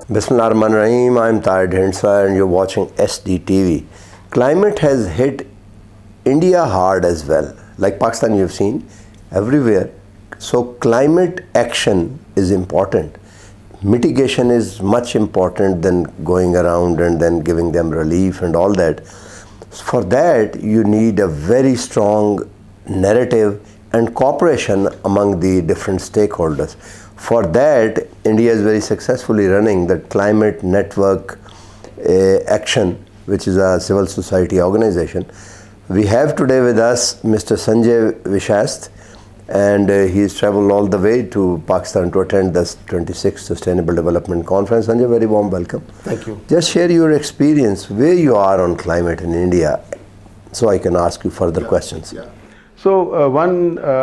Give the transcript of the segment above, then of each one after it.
Bismillahirrahmanirrahim. I'm Tahir Dhindsa and you're watching SDTV. Climate has hit India hard as well. Like Pakistan, you've seen everywhere. So climate action is important. Mitigation is much important than going around and then giving them relief and all that. For that, you need a very strong narrative and cooperation among the different stakeholders. For that, India is very successfully running the Climate Network Action, which is a civil society organization. We have today with us Mr. Sanjay Vashist, and he has traveled all the way to Pakistan to attend the 26th Sustainable Development Conference. Sanjay, very warm welcome. Thank you. Just share your experience, where you are on climate in India, so I can ask you further questions. Yeah. So,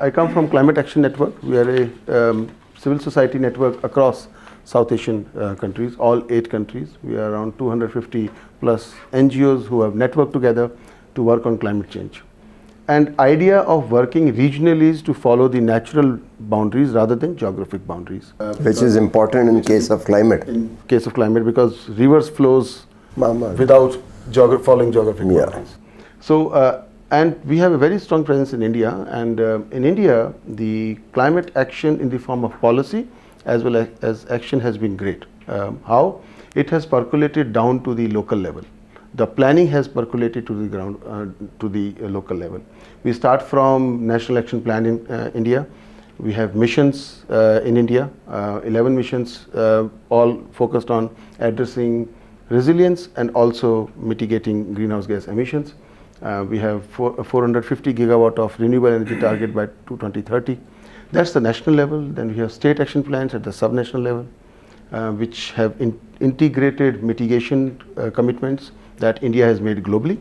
I come from Climate Action Network. We are a civil society network across South Asian countries, all 8 countries. We are around 250 plus NGOs who have networked together to work on climate change. And idea of working regionally is to follow the natural boundaries rather than geographic boundaries. Which is important in case of climate. In case of climate, because rivers flows without following geographic boundaries. So, and we have a very strong presence in India, and in India, the climate action in the form of policy as well as action has been great. How? It has percolated down to the local level. The planning has percolated to the ground, to the local level. We start from National Action Plan in India. We have missions in India, 11 missions, all focused on addressing resilience and also mitigating greenhouse gas emissions. We have 450 gigawatt of renewable energy target by 2030. That's the national level. Then we have state action plans at the sub-national level, which have integrated mitigation commitments that India has made globally,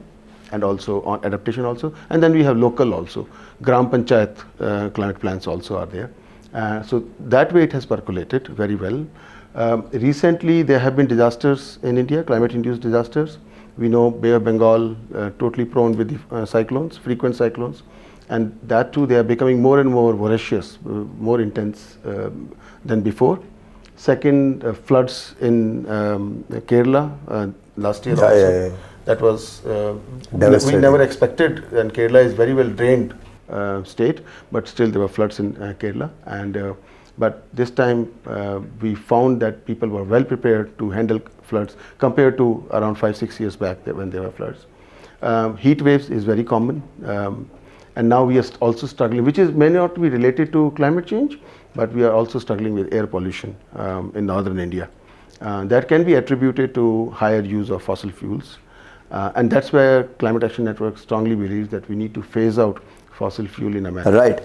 and also on adaptation also. And then we have local also. Gram Panchayat climate plans also are there. So that way it has percolated very well. Recently there have been disasters in India, climate-induced disasters. We know Bay of Bengal totally prone with the cyclones, frequent cyclones, and that too they are becoming more and more voracious, more intense than before. Second, floods in Kerala last year also. Yeah. That was we never expected, and Kerala is very well drained state, but still there were floods in Kerala. And but this time we found that people were well prepared to handle floods compared to around 5-6 years back when there were floods. Heat waves is very common, and now we are also struggling, which may not be related to climate change, but we are also struggling with air pollution in northern India. That can be attributed to higher use of fossil fuels, and that's where Climate Action Network strongly believes that we need to phase out fossil fuel in America. Right.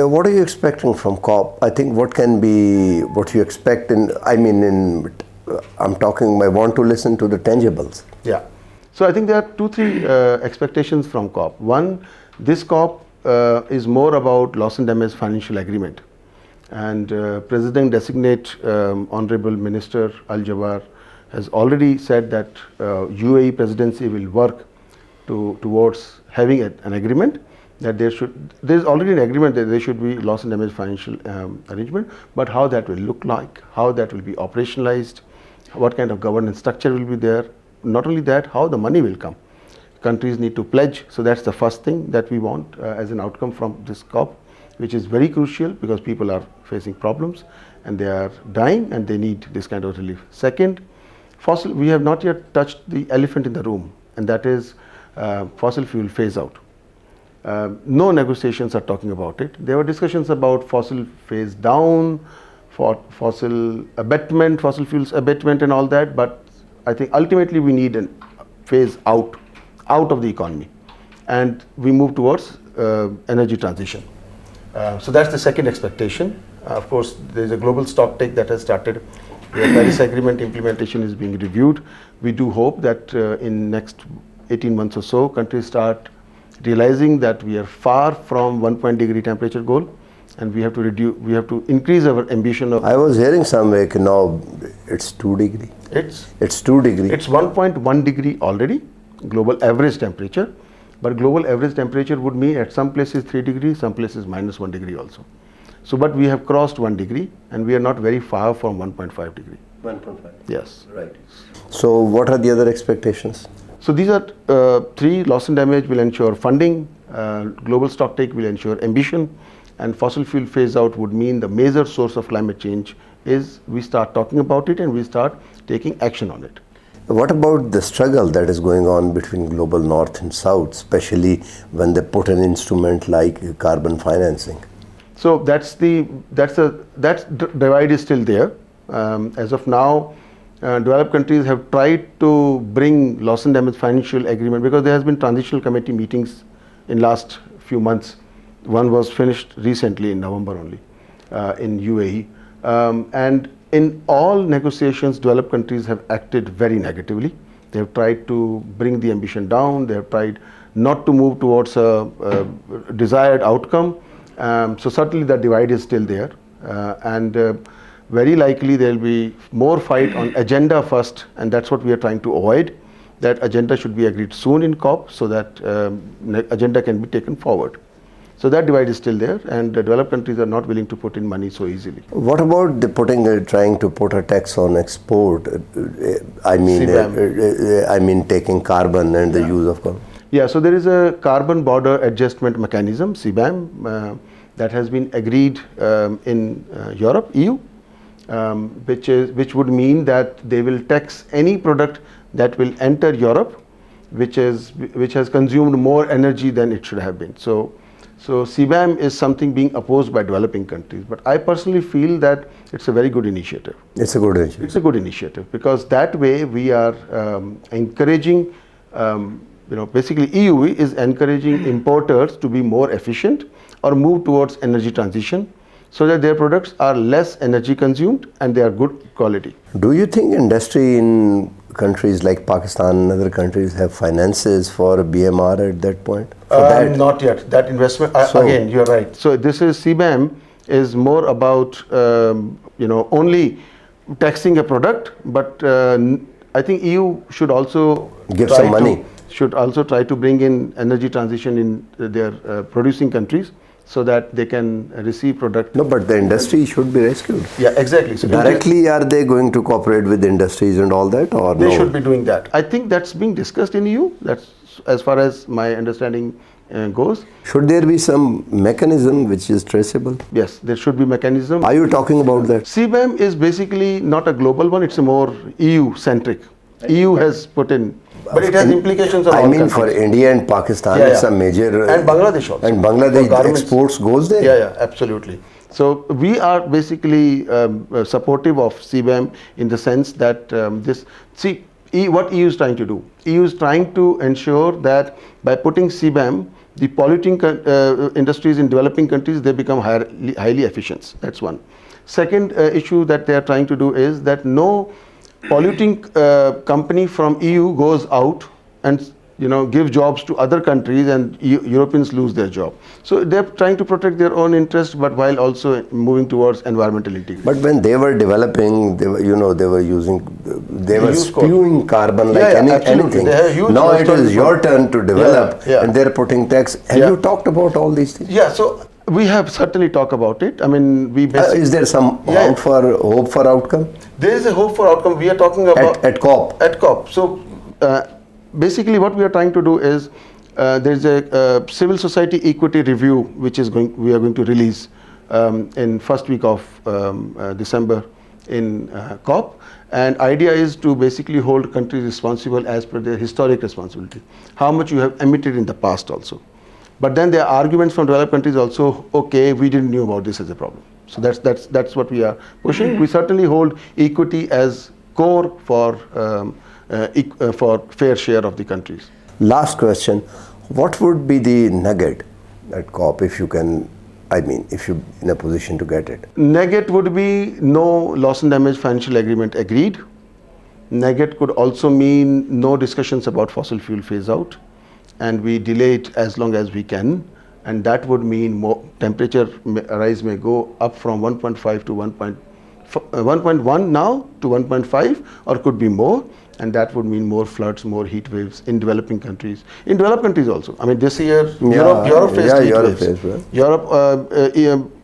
What are you expecting from COP? I think what you expect I want to listen to the tangibles. Yeah. So I think there are 2-3 expectations from COP. One, this COP is more about loss and damage financial agreement. And President designate Honorable Minister Al Jabbar has already said that UAE presidency will work towards having an agreement that there is already an agreement that there should be loss and damage financial arrangement, but how that will look like, how that will be operationalized, what kind of governance structure will be there. Not only that, how the money will come. Countries need to pledge, so that's the first thing that we want as an outcome from this COP, which is very crucial because people are facing problems and they are dying and they need this kind of relief. Second, we have not yet touched the elephant in the room, and that is fossil fuel phase out. No negotiations are talking about it. There were discussions about fossil phase down, for fossil abatement, fossil fuels abatement and all that, but I think ultimately we need a phase out of the economy, and we move towards energy transition. So that's the second expectation. Of course, there is a global stocktake that has started. The Paris Agreement implementation is being reviewed. We do hope that in next 18 months or so, countries start realizing that we are far from 1 degree temperature goal, and we have to increase our ambition of. I was hearing somewhere now it's 2 degree. It's 2 degree. It's 1.1 degree already, global average temperature, But global average temperature would mean at some places 3 degrees, some places minus 1 degree also. So, but we have crossed 1 degree and we are not very far from 1.5 degree. 1.5. Yes. Right. So what are the other expectations? So these are three. Loss and damage will ensure funding, global stocktake will ensure ambition, and fossil fuel phase out would mean the major source of climate change is we start talking about it and we start taking action on it. What about the struggle that is going on between global north and south, especially when they put an instrument like carbon financing? So that divide is still there. As of now, developed countries have tried to bring loss and damage financial agreement because there has been transitional committee meetings in last few months. One was finished recently in November only in UAE, and in all negotiations, developed countries have acted very negatively. They have tried to bring the ambition down. They have tried not to move towards a desired outcome. So certainly the divide is still there, and very likely there will be more fight on agenda first, and that's what we are trying to avoid. That agenda should be agreed soon in COP so that agenda can be taken forward. So that divide is still there, and the developed countries are not willing to put in money so easily. What about the trying to put a tax on export? I mean taking carbon and the use of carbon. Yeah, so there is a carbon border adjustment mechanism, CBAM, that has been agreed in Europe, EU, which would mean that they will tax any product that will enter Europe, which has consumed more energy than it should have been. So CBAM is something being opposed by developing countries, but I personally feel that it's a very good initiative. It's a good initiative. It's a good initiative because that way we are encouraging, basically EU is encouraging importers to be more efficient or move towards energy transition so that their products are less energy consumed and they are good quality. Do you think industry in countries like Pakistan and other countries have finances for BMR at that point? Not yet. That investment, again, you're right. So this is CBAM is more about, only taxing a product, but I think EU should also give some money. Should also try to bring in energy transition in their producing countries so that they can receive product. No, but the industry should be rescued. Yeah, exactly. So directly, are they going to cooperate with industries and all that, or they should be doing that? I think that's being discussed in EU. That's as far as my understanding goes. Should there be some mechanism which is traceable? Yes, there should be mechanism. Are you talking about that? CBAM is basically not a global one. It's a more EU-centric. EU has put in. But it has implications on all countries. For India and Pakistan, it's a major... And Bangladesh also. And Bangladesh exports goes there? Yeah, absolutely. So we are basically supportive of CBAM in the sense that what EU is trying to do. EU is trying to ensure that by putting CBAM, the polluting industries in developing countries, they become highly efficient. That's one. Second issue that they are trying to do is that no polluting company from EU goes out and give jobs to other countries and Europeans lose their job. So they're trying to protect their own interests, but while also moving towards environmental integrity. But when they were developing, they were spewing carbon like anything. Now it is your turn to develop, and they're putting tax. Have you talked about all these things? Yeah, so we have certainly talked about it. I mean, is there some hope for outcome? There is a hope for outcome. We are talking about at COP. At COP. So basically, what we are trying to do is there is a civil society equity review which we are going to release in first week of December in COP, and idea is to basically hold countries responsible as per their historic responsibility. How much you have emitted in the past also. But then there are arguments from developed countries also, okay, we didn't know about this as a problem. So that's what we are pushing. We certainly hold equity as core for fair share of the countries. Last question, what would be the nugget at COP if you're in a position to get it? Nugget would be no loss and damage financial agreement agreed. Nugget could also mean no discussions about fossil fuel phase out, and we delay it as long as we can, and that would mean more temperature rise may go up from 1.5 to 1.1 now to 1.5, or could be more, and that would mean more floods, more heat waves in developing countries. In developed countries also. I mean, this year Europe faced heat waves. Europe,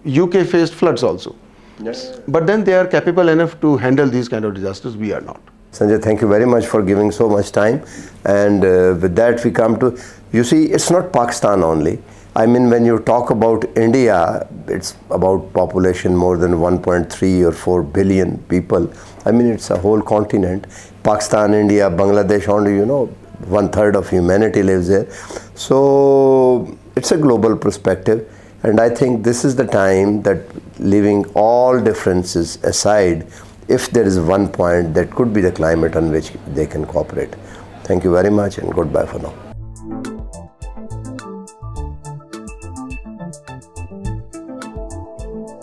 UK faced floods also. Yes. But then they are capable enough to handle these kind of disasters. We are not. Sanjay, thank you very much for giving so much time. And with that we come to, you see, it's not Pakistan only. I mean, when you talk about India, it's about population more than 1.3 or 4 billion people. I mean, it's a whole continent. Pakistan, India, Bangladesh, only, 1/3 of humanity lives there. So it's a global perspective. And I think this is the time that, leaving all differences aside, if there is one point, that could be the climate on which they can cooperate. Thank you very much and goodbye for now.